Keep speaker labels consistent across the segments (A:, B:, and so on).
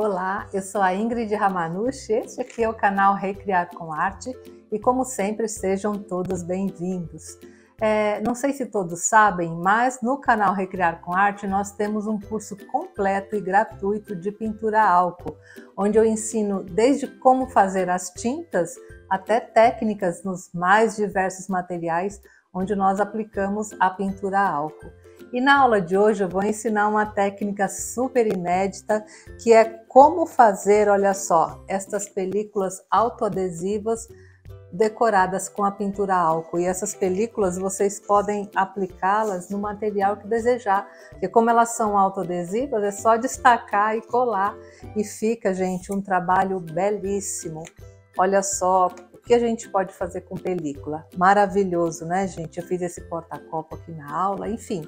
A: Olá, eu sou a Ingrid Ramanushi, este aqui é o canal Recriar com Arte e como sempre sejam todos bem-vindos. Não sei se todos sabem, mas no canal Recriar com Arte nós temos um curso completo e gratuito de pintura a álcool, onde eu ensino desde como fazer as tintas até técnicas nos mais diversos materiais onde nós aplicamos a pintura a álcool. E na aula de hoje eu vou ensinar uma técnica super inédita, que é como fazer, olha só, estas películas autoadesivas decoradas com a pintura a álcool. E essas películas vocês podem aplicá-las no material que desejar, porque como elas são autoadesivas, é só destacar e colar e fica, gente, um trabalho belíssimo. Olha só o que a gente pode fazer com película. Maravilhoso, né, gente? Eu fiz esse porta-copo aqui na aula, enfim,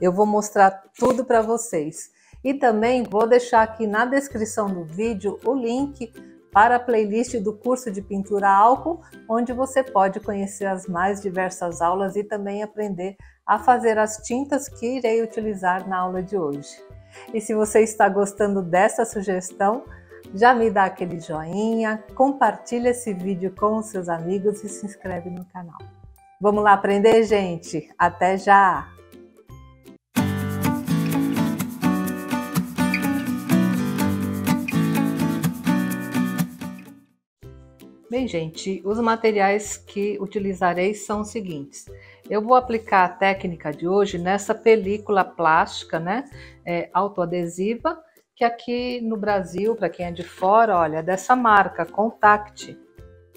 A: eu vou mostrar tudo para vocês. E também vou deixar aqui na descrição do vídeo o link para a playlist do curso de pintura a álcool, onde você pode conhecer as mais diversas aulas e também aprender a fazer as tintas que irei utilizar na aula de hoje. E se você está gostando dessa sugestão, já me dá aquele joinha, compartilha esse vídeo com os seus amigos e se inscreve no canal. Vamos lá aprender, gente? Até já! Bem, gente, os materiais que utilizarei são os seguintes. Eu vou aplicar a técnica de hoje nessa película plástica, né, autoadesiva, que aqui no Brasil, para quem é de fora, olha, é dessa marca, Contact,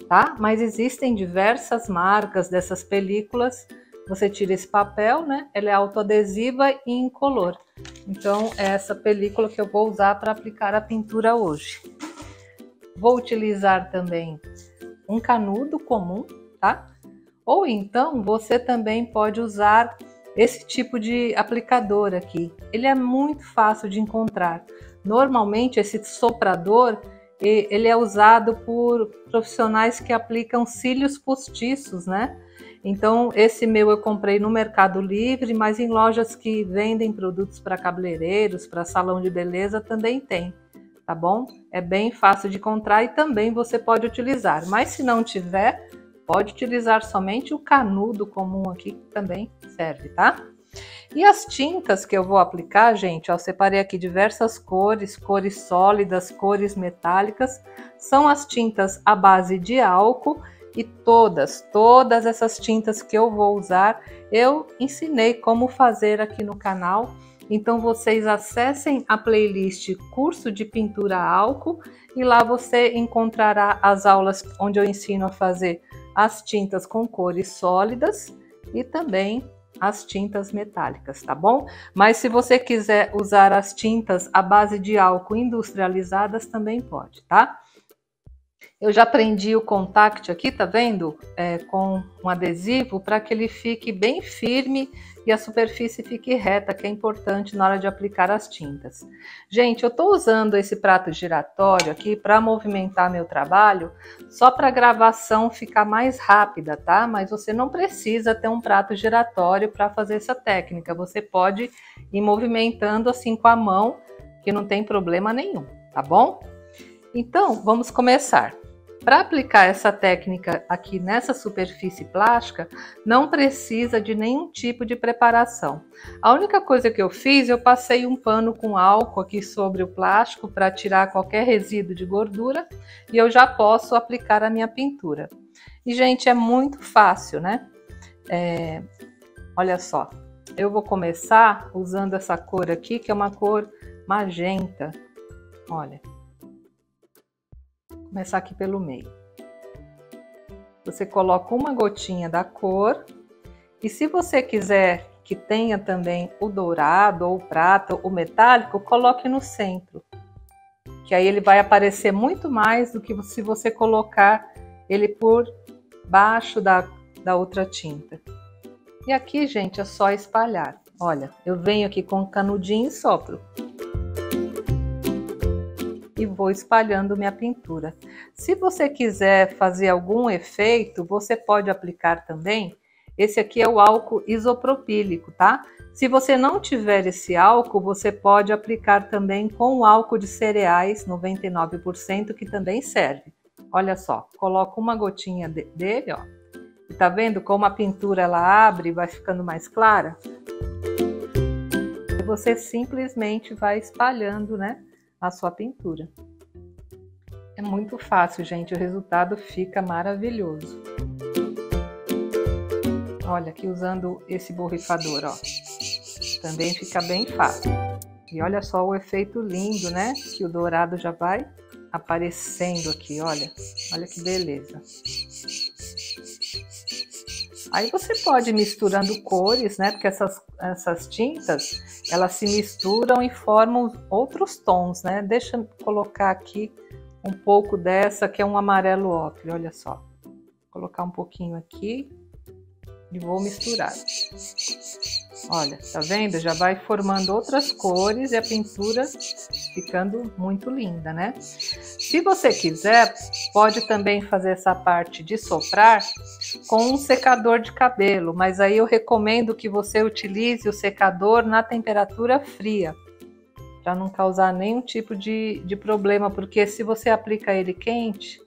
A: tá? Mas existem diversas marcas dessas películas. Você tira esse papel, né? Ela é autoadesiva e incolor. Então, é essa película que eu vou usar para aplicar a pintura hoje. Vou utilizar também um canudo comum, tá? Ou então, você também pode usar esse tipo de aplicador aqui. Ele é muito fácil de encontrar. Normalmente esse soprador, ele é usado por profissionais que aplicam cílios postiços, né? Então esse meu eu comprei no Mercado Livre, mas em lojas que vendem produtos para cabeleireiros, para salão de beleza também tem, tá bom? É bem fácil de encontrar e também você pode utilizar, mas se não tiver, pode utilizar somente o canudo comum aqui, que também serve, tá? E as tintas que eu vou aplicar, gente, ó, eu separei aqui diversas cores, cores sólidas, cores metálicas, são as tintas à base de álcool e todas essas tintas que eu vou usar, eu ensinei como fazer aqui no canal, então vocês acessem a playlist Curso de Pintura a Álcool e lá você encontrará as aulas onde eu ensino a fazer as tintas com cores sólidas e também as tintas metálicas, tá bom? Mas se você quiser usar as tintas à base de álcool industrializadas, também pode, tá? Eu já prendi o Contact aqui, tá vendo? Com um adesivo para que ele fique bem firme e a superfície fique reta, que é importante na hora de aplicar as tintas. Gente, eu tô usando esse prato giratório aqui para movimentar meu trabalho, só para a gravação ficar mais rápida, tá? Mas você não precisa ter um prato giratório para fazer essa técnica. Você pode ir movimentando assim com a mão, que não tem problema nenhum, tá bom? Então, vamos começar. Para aplicar essa técnica aqui nessa superfície plástica, não precisa de nenhum tipo de preparação. A única coisa que eu fiz, eu passei um pano com álcool aqui sobre o plástico para tirar qualquer resíduo de gordura e eu já posso aplicar a minha pintura. E, gente, é muito fácil, né? Olha só, eu vou começar usando essa cor aqui, que é uma cor magenta. Olha. Começar aqui pelo meio. Você coloca uma gotinha da cor e se você quiser que tenha também o dourado ou o prata, o metálico, coloque no centro, que aí ele vai aparecer muito mais do que se você colocar ele por baixo da outra tinta. E aqui, gente, é só espalhar. Olha, eu venho aqui com o canudinho e sopro. E vou espalhando minha pintura. Se você quiser fazer algum efeito, você pode aplicar também. Esse aqui é o álcool isopropílico, tá? Se você não tiver esse álcool, você pode aplicar também com o álcool de cereais 99%, que também serve. Olha só, coloca uma gotinha dele, ó. E tá vendo como a pintura ela abre e vai ficando mais clara? E você simplesmente vai espalhando, né, a sua pintura. É muito fácil, gente, o resultado fica maravilhoso. Olha, aqui usando esse borrifador, ó, também fica bem fácil. E olha só o efeito lindo, né? Que o dourado já vai aparecendo aqui, olha. Olha que beleza. Aí você pode ir misturando cores, né? Porque essas tintas, elas se misturam e formam outros tons, né? Deixa eu colocar aqui um pouco dessa, que é um amarelo ocre, olha só. Vou colocar um pouquinho aqui e vou misturar. Olha, tá vendo? Já vai formando outras cores e a pintura ficando muito linda, né? Se você quiser, pode também fazer essa parte de soprar com um secador de cabelo, mas aí eu recomendo que você utilize o secador na temperatura fria, para não causar nenhum tipo de problema, porque se você aplica ele quente,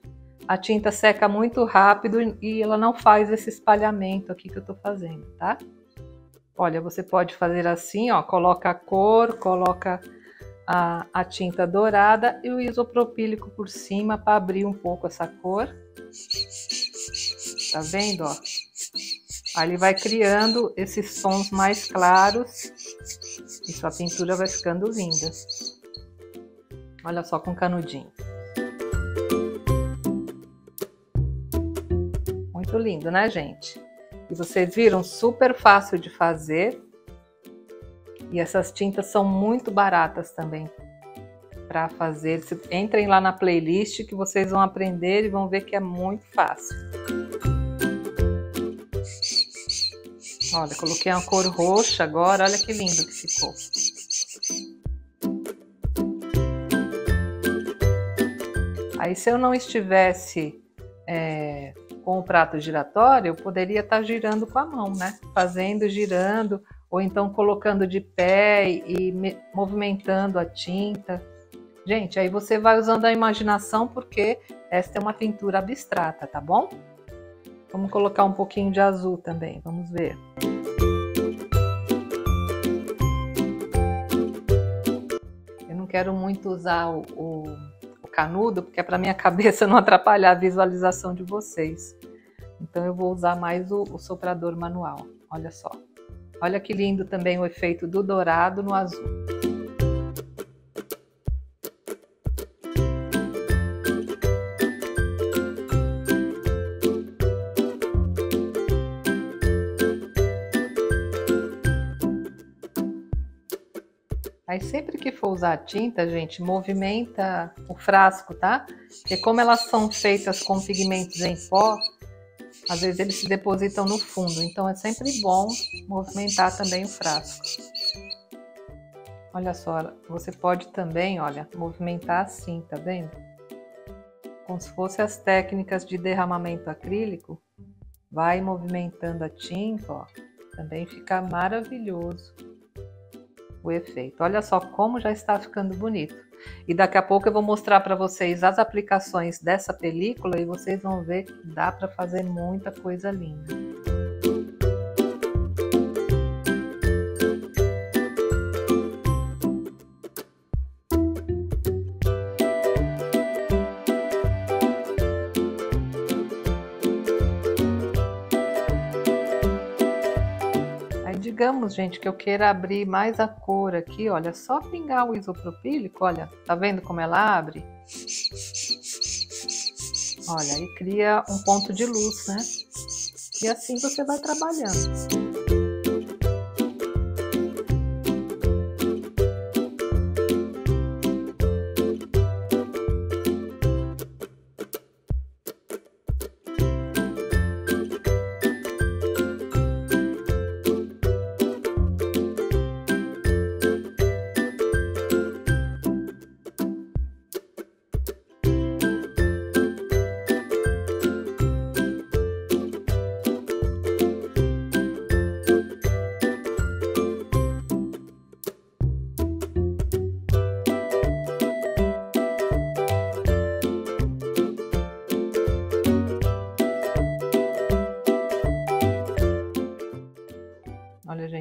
A: a tinta seca muito rápido e ela não faz esse espalhamento aqui que eu tô fazendo, tá? Olha, você pode fazer assim, ó, coloca a cor, coloca a tinta dourada e o isopropílico por cima para abrir um pouco essa cor. Tá vendo, ó? Aí ele vai criando esses tons mais claros e sua pintura vai ficando linda. Olha só com canudinho. Muito lindo, né, gente? E vocês viram, super fácil de fazer. E essas tintas são muito baratas também para fazer. Entrem lá na playlist que vocês vão aprender e vão ver que é muito fácil. Olha, coloquei uma cor roxa agora, olha que lindo que ficou. Aí se eu não estivesse com o prato giratório, eu poderia estar girando com a mão, né? Fazendo, girando, ou então colocando de pé e movimentando a tinta. Gente, aí você vai usando a imaginação, porque esta é uma pintura abstrata, tá bom? Vamos colocar um pouquinho de azul também, vamos ver. Eu não quero muito usar o canudo, porque é para minha cabeça não atrapalhar a visualização de vocês. Então eu vou usar mais o soprador manual, olha só. Olha que lindo também o efeito do dourado no azul. Aí sempre que for usar a tinta, gente, movimenta o frasco, tá? Porque como elas são feitas com pigmentos em pó, às vezes eles se depositam no fundo, então é sempre bom movimentar também o frasco. Olha só, você pode também, olha, movimentar assim, tá vendo? Como se fossem as técnicas de derramamento acrílico. Vai movimentando a tinta, ó, também fica maravilhoso o efeito. Olha só como já está ficando bonito. E daqui a pouco eu vou mostrar para vocês as aplicações dessa película e vocês vão ver que dá para fazer muita coisa linda. Digamos, gente, que eu queira abrir mais a cor aqui, olha, só pingar o isopropílico, olha, tá vendo como ela abre? Olha, aí cria um ponto de luz, né? E assim você vai trabalhando.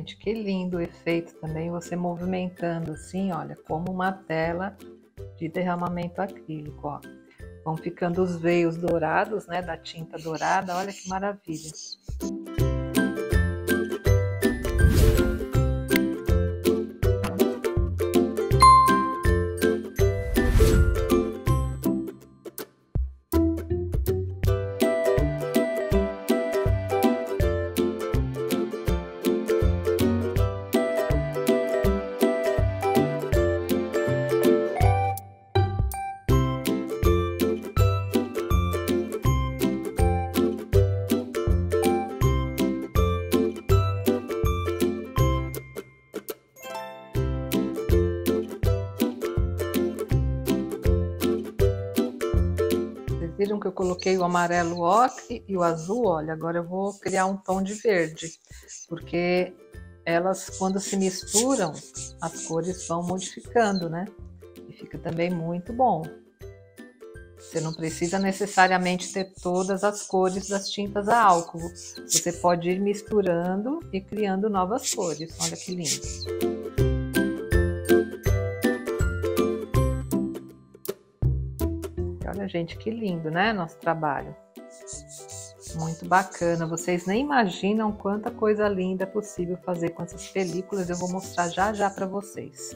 A: gente, que lindo o efeito também, você movimentando assim, olha, como uma tela de derramamento acrílico, ó. Vão ficando os veios dourados, né, da tinta dourada, olha que maravilha. Viram que eu coloquei o amarelo ocre e o azul? Olha, agora eu vou criar um tom de verde, porque elas, quando se misturam, as cores vão modificando, né? E fica também muito bom. Você não precisa necessariamente ter todas as cores das tintas a álcool. Você pode ir misturando e criando novas cores. Olha que lindo! Olha, gente, que lindo, né? Nosso trabalho. Muito bacana. Vocês nem imaginam quanta coisa linda é possível fazer com essas películas. Eu vou mostrar já já para vocês.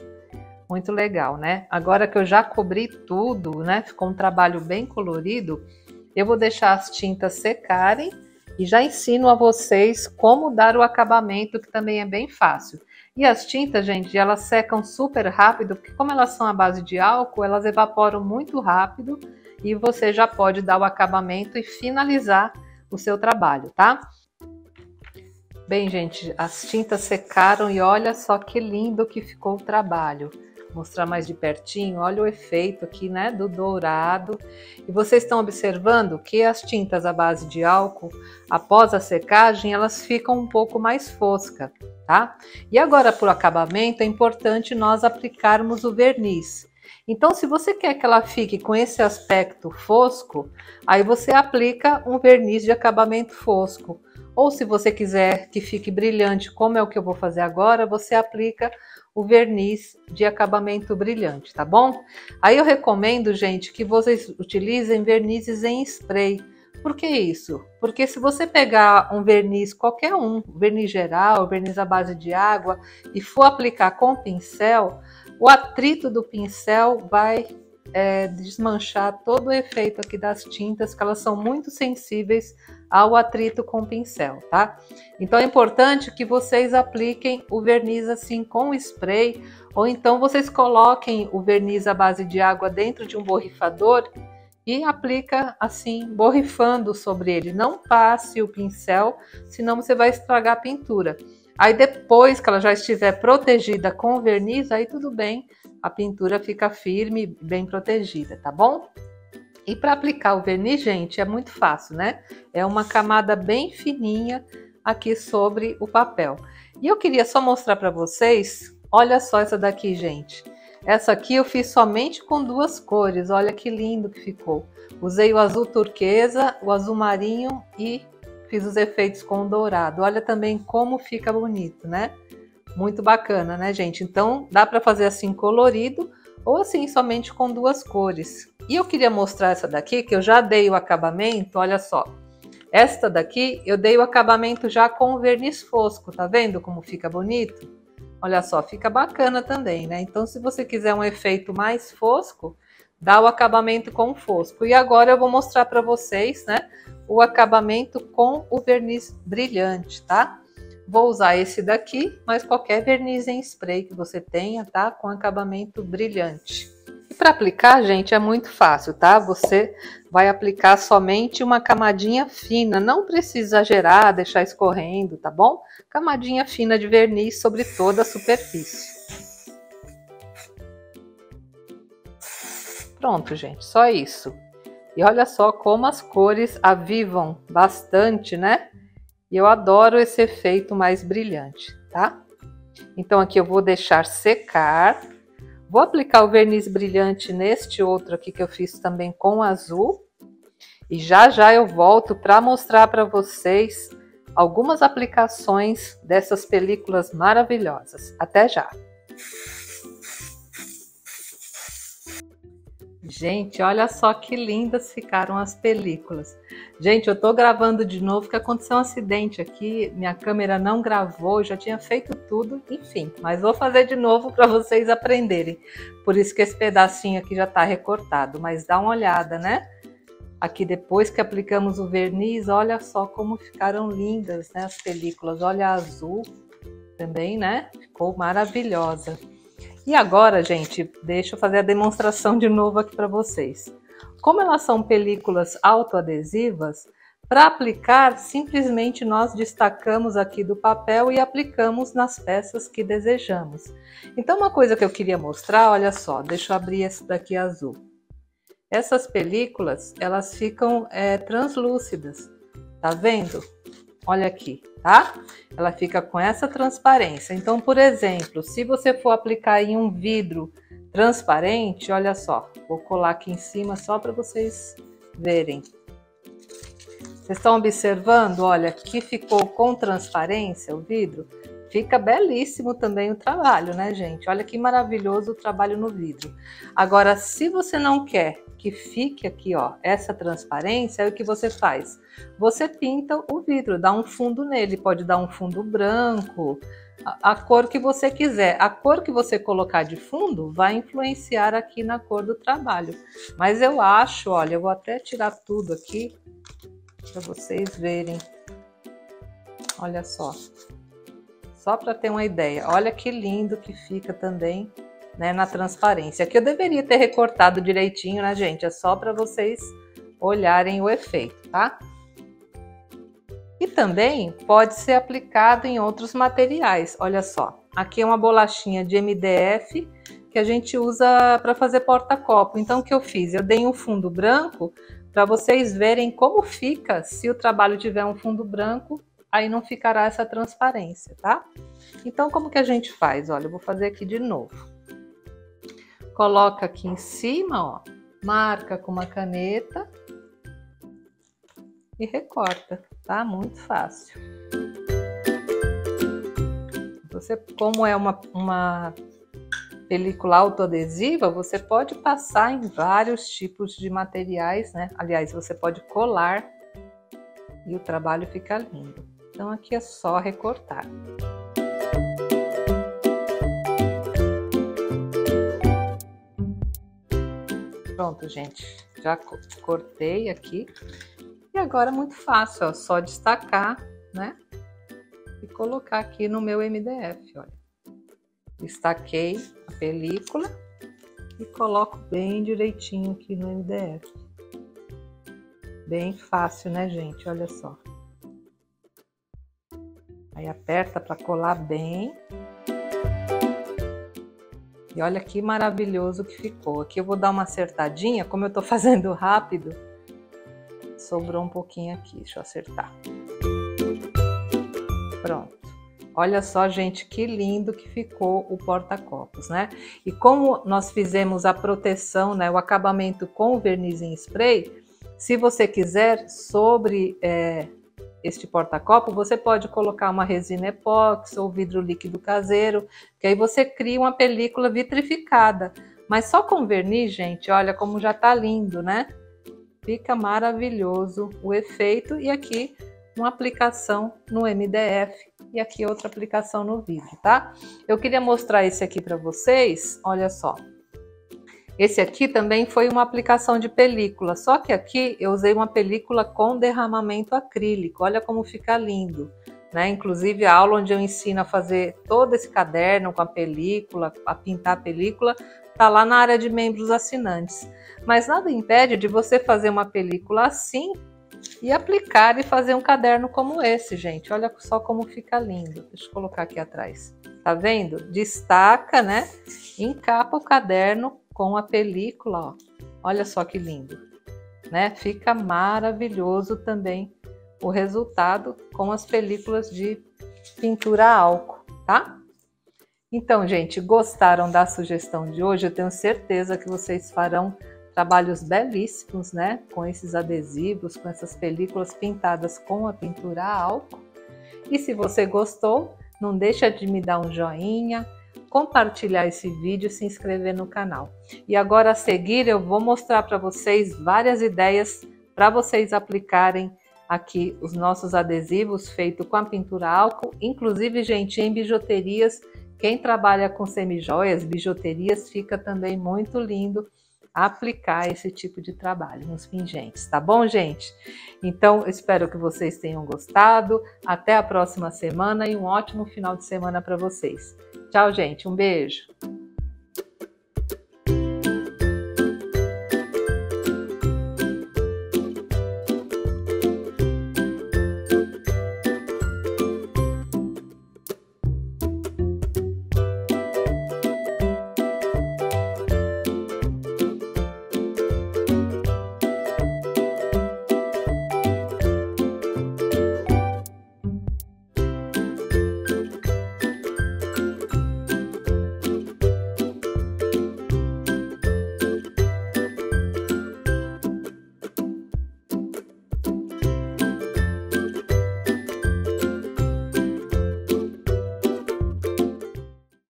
A: Muito legal, né? Agora que eu já cobri tudo, né? Ficou um trabalho bem colorido. Eu vou deixar as tintas secarem e já ensino a vocês como dar o acabamento, que também é bem fácil. E as tintas, gente, elas secam super rápido, porque como elas são à base de álcool, elas evaporam muito rápido. E você já pode dar o acabamento e finalizar o seu trabalho, tá? Bem, gente, as tintas secaram e olha só que lindo que ficou o trabalho. Vou mostrar mais de pertinho, olha o efeito aqui, né, do dourado. E vocês estão observando que as tintas à base de álcool, após a secagem, elas ficam um pouco mais foscas, tá? E agora, para o acabamento, é importante nós aplicarmos o verniz. Então, se você quer que ela fique com esse aspecto fosco, aí você aplica um verniz de acabamento fosco. Ou se você quiser que fique brilhante, como é o que eu vou fazer agora, você aplica o verniz de acabamento brilhante, tá bom? Aí eu recomendo, gente, que vocês utilizem vernizes em spray. Por que isso? Porque se você pegar um verniz, qualquer um, verniz geral, verniz à base de água, e for aplicar com o pincel, o atrito do pincel vai desmanchar todo o efeito aqui das tintas, que elas são muito sensíveis ao atrito com o pincel, tá? Então é importante que vocês apliquem o verniz assim com spray, ou então vocês coloquem o verniz à base de água dentro de um borrifador e aplica assim, borrifando sobre ele. Não passe o pincel, senão você vai estragar a pintura. Aí depois que ela já estiver protegida com o verniz, aí tudo bem, a pintura fica firme, bem protegida, tá bom? E para aplicar o verniz, gente, é muito fácil, né? É uma camada bem fininha aqui sobre o papel. E eu queria só mostrar para vocês, olha só essa daqui, gente. Essa aqui eu fiz somente com duas cores, olha que lindo que ficou. Usei o azul turquesa, o azul marinho e fiz os efeitos com o dourado. Olha também como fica bonito, né? Muito bacana, né, gente? Então, dá para fazer assim colorido ou assim somente com duas cores. E eu queria mostrar essa daqui, que eu já dei o acabamento, olha só. Esta daqui, eu dei o acabamento já com o verniz fosco, tá vendo como fica bonito? Olha só, fica bacana também, né? Então, se você quiser um efeito mais fosco, dá o acabamento com fosco. E agora eu vou mostrar para vocês, né, o acabamento com o verniz brilhante, tá? Vou usar esse daqui, mas qualquer verniz em spray que você tenha, tá? Com acabamento brilhante. E para aplicar, gente, é muito fácil, tá? Você vai aplicar somente uma camadinha fina, não precisa exagerar, deixar escorrendo, tá bom? Camadinha fina de verniz sobre toda a superfície. Pronto, gente, só isso. E olha só como as cores avivam bastante, né? E eu adoro esse efeito mais brilhante, tá? Então aqui eu vou deixar secar. Vou aplicar o verniz brilhante neste outro aqui que eu fiz também com azul. E já já eu volto para mostrar para vocês algumas aplicações dessas películas maravilhosas. Até já! Gente, olha só que lindas ficaram as películas. Gente, eu tô gravando de novo porque aconteceu um acidente aqui, minha câmera não gravou, eu já tinha feito tudo, enfim, mas vou fazer de novo para vocês aprenderem. Por isso que esse pedacinho aqui já tá recortado, mas dá uma olhada, né? Aqui depois que aplicamos o verniz, olha só como ficaram lindas, né, as películas. Olha a azul também, né? Ficou maravilhosa. E agora, gente, deixa eu fazer a demonstração de novo aqui para vocês. Como elas são películas autoadesivas, para aplicar, simplesmente nós destacamos aqui do papel e aplicamos nas peças que desejamos. Então, uma coisa que eu queria mostrar, olha só, deixa eu abrir esse daqui azul. Essas películas, elas ficam translúcidas, tá vendo? Olha aqui, tá? Ela fica com essa transparência. Então, por exemplo, se você for aplicar em um vidro transparente, olha só, vou colar aqui em cima só para vocês verem. Vocês estão observando, olha, que ficou com transparência o vidro? Fica belíssimo também o trabalho, né, gente? Olha que maravilhoso o trabalho no vidro. Agora, se você não quer que fique aqui, ó, essa transparência, aí o que você faz? Você pinta o vidro, dá um fundo nele, pode dar um fundo branco, a cor que você quiser. A cor que você colocar de fundo vai influenciar aqui na cor do trabalho. Mas eu acho, olha, eu vou até tirar tudo aqui para vocês verem. Olha só. Só para ter uma ideia. Olha que lindo que fica também, né, na transparência. Aqui eu deveria ter recortado direitinho, né, gente? É só para vocês olharem o efeito, tá? E também pode ser aplicado em outros materiais. Olha só, aqui é uma bolachinha de MDF que a gente usa para fazer porta-copo. Então, o que eu fiz? Eu dei um fundo branco para vocês verem como fica se o trabalho tiver um fundo branco, aí não ficará essa transparência, tá? Então, como que a gente faz? Olha, eu vou fazer aqui de novo. Coloca aqui em cima, ó, marca com uma caneta e recorta, tá? Muito fácil. Você, como é uma película autoadesiva, você pode passar em vários tipos de materiais, né? Aliás, você pode colar e o trabalho fica lindo. Então, aqui é só recortar. Pronto, gente, já cortei aqui. E agora muito fácil, ó, só destacar, né? E colocar aqui no meu MDF, olha. Destaquei a película e coloco bem direitinho aqui no MDF. Bem fácil, né, gente? Olha só. Aí aperta para colar bem. E olha que maravilhoso que ficou. Aqui eu vou dar uma acertadinha, como eu tô fazendo rápido, sobrou um pouquinho aqui, deixa eu acertar. Pronto. Olha só, gente, que lindo que ficou o porta-copos, né? E como nós fizemos a proteção, né, o acabamento com o verniz em spray, se você quiser, sobre este porta-copo, você pode colocar uma resina epóxi ou vidro líquido caseiro, que aí você cria uma película vitrificada. Mas só com verniz, gente, olha como já tá lindo, né? Fica maravilhoso o efeito. E aqui uma aplicação no MDF e aqui outra aplicação no vidro, tá? Eu queria mostrar esse aqui para vocês, olha só. Esse aqui também foi uma aplicação de película, só que aqui eu usei uma película com derramamento acrílico. Olha como fica lindo, né? Inclusive a aula onde eu ensino a fazer todo esse caderno com a película, a pintar a película, tá lá na área de membros assinantes. Mas nada impede de você fazer uma película assim e aplicar e fazer um caderno como esse, gente. Olha só como fica lindo. Deixa eu colocar aqui atrás. Tá vendo? Destaca, né? Encapa o caderno com a película, ó. Olha só que lindo, né? Fica maravilhoso também o resultado com as películas de pintura a álcool, tá? Então, gente, gostaram da sugestão de hoje? Eu tenho certeza que vocês farão trabalhos belíssimos, né? Com esses adesivos, com essas películas pintadas com a pintura a álcool. E se você gostou, não deixa de me dar um joinha, compartilhar esse vídeo e se inscrever no canal. E agora a seguir eu vou mostrar para vocês várias ideias para vocês aplicarem aqui os nossos adesivos feitos com a pintura álcool, inclusive, gente, em bijuterias. Quem trabalha com semijoias, bijuterias, fica também muito lindo aplicar esse tipo de trabalho nos pingentes, tá bom, gente? Então, espero que vocês tenham gostado. Até a próxima semana e um ótimo final de semana para vocês. Tchau, gente. Um beijo.